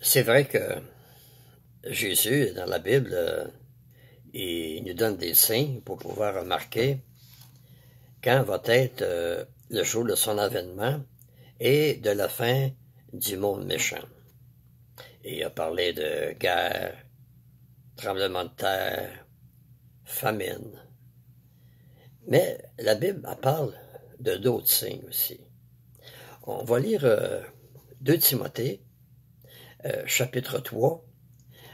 C'est vrai que Jésus, dans la Bible, il nous donne des signes pour pouvoir remarquer quand va être le jour de son avènement et de la fin du monde méchant. Et il a parlé de guerre, tremblement de terre, famine. Mais la Bible parle de d'autres signes aussi. On va lire 2 Timothée, chapitre 3,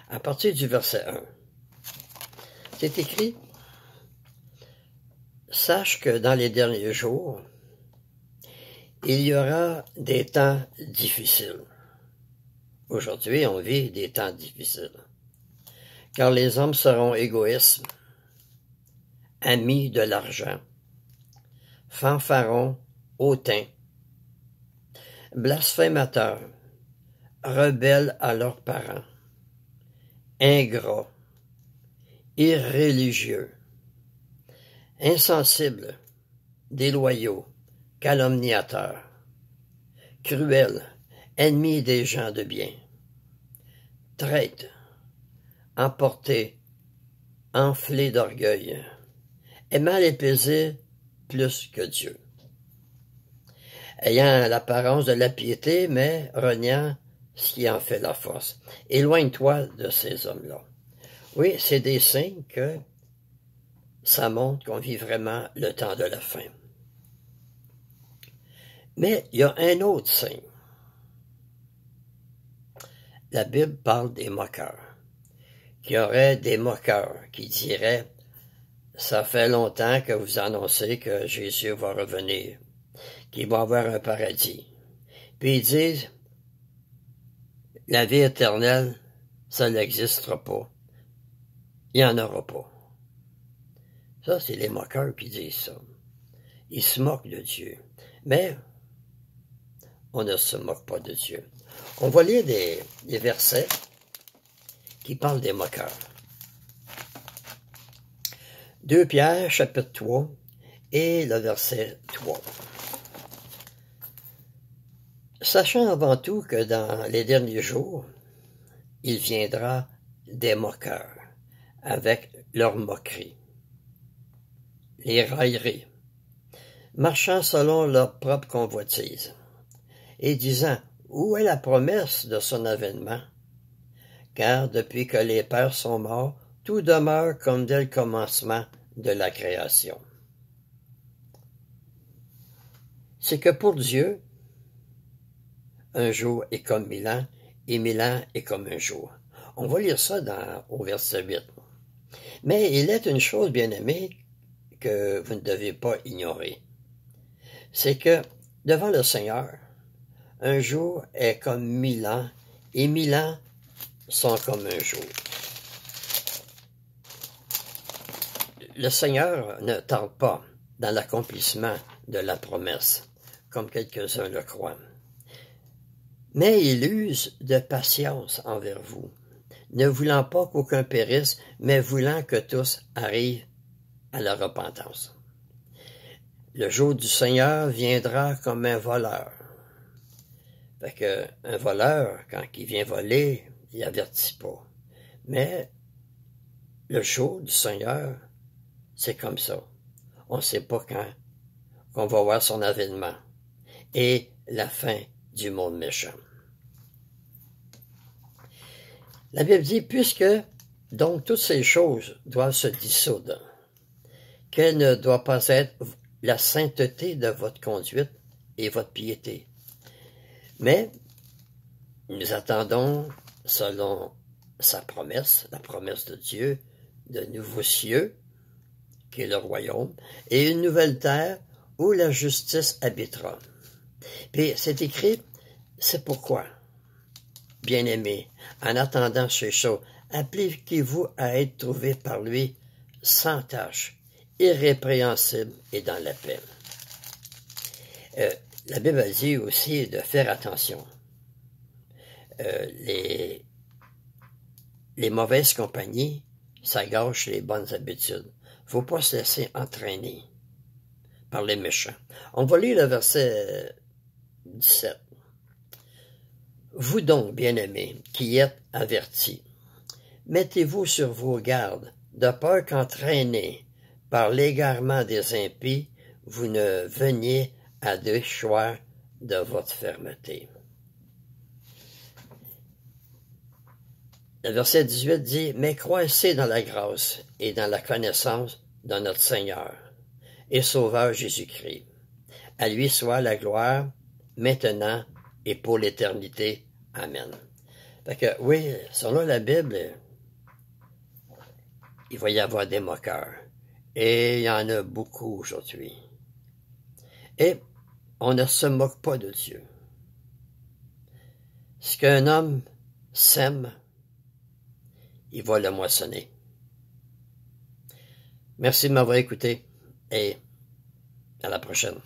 à partir du verset 1. C'est écrit: « Sache que dans les derniers jours, il y aura des temps difficiles. » Aujourd'hui, on vit des temps difficiles. Car les hommes seront égoïstes, amis de l'argent, fanfarons, hautains, blasphémateurs, rebelles à leurs parents, ingrats, irréligieux, insensibles, déloyaux, calomniateurs, cruels, ennemis des gens de bien, traîtres, emportés, enflés d'orgueil, aimant les plaisirs plus que Dieu, ayant l'apparence de la piété, mais reniant ce qui en fait la force. Éloigne-toi de ces hommes-là. Oui, c'est des signes que ça montre qu'on vit vraiment le temps de la fin. Mais il y a un autre signe. La Bible parle des moqueurs. Qu'il y aurait des moqueurs qui diraient: « Ça fait longtemps que vous annoncez que Jésus va revenir, qu'il va avoir un paradis. » Puis ils disent: « La vie éternelle, ça n'existera pas. Il n'y en aura pas. » Ça, c'est les moqueurs qui disent ça. Ils se moquent de Dieu. Mais on ne se moque pas de Dieu. On va lire des versets qui parlent des moqueurs. 2 Pierre, chapitre 3, et le verset 3. « Sachant avant tout que dans les derniers jours, il viendra des moqueurs, avec leurs moqueries, les railleries, marchant selon leur propre convoitise, et disant: Où est la promesse de son avènement? Car depuis que les pères sont morts, tout demeure comme dès le commencement de la création. » C'est que pour Dieu, un jour est comme 1000 ans, et 1000 ans est comme un jour. On va lire ça au verset 8. Mais il est une chose, bien-aimée, que vous ne devez pas ignorer. C'est que, devant le Seigneur, un jour est comme 1000 ans, et 1000 ans sont comme un jour. Le Seigneur ne tarde pas dans l'accomplissement de la promesse, comme quelques-uns le croient. Mais il use de patience envers vous, ne voulant pas qu'aucun périsse, mais voulant que tous arrivent à la repentance. Le jour du Seigneur viendra comme un voleur. Fait que un voleur, quand il vient voler, il avertit pas. Mais le jour du Seigneur, c'est comme ça. On ne sait pas quand qu'on va voir son avènement et la fin du monde méchant. La Bible dit: « Puisque donc toutes ces choses doivent se dissoudre, quelle ne doit pas être la sainteté de votre conduite et votre piété. Mais nous attendons, selon sa promesse, la promesse de Dieu, de nouveaux cieux, qui est le royaume, et une nouvelle terre où la justice habitera. » Puis c'est écrit: « C'est pourquoi, bien-aimés, en attendant ces choses, appliquez-vous à être trouvés par lui sans tache, irrépréhensible et dans la paix. » La Bible dit aussi de faire attention. Les mauvaises compagnies, ça gâche les bonnes habitudes. Il ne faut pas se laisser entraîner par les méchants. On va lire le verset 17. Vous donc, bien-aimés, qui êtes avertis, mettez-vous sur vos gardes, de peur qu'entraînés par l'égarement des impies, vous ne veniez à déchoir de votre fermeté. Le verset 18 dit, « Mais croissez dans la grâce et dans la connaissance de notre Seigneur et Sauveur Jésus-Christ. À lui soit la gloire, maintenant et pour l'éternité. Amen. » Fait que, oui, selon la Bible, il va y avoir des moqueurs. Et il y en a beaucoup aujourd'hui. Et on ne se moque pas de Dieu. Ce qu'un homme sème, il va le moissonner. Merci de m'avoir écouté et à la prochaine.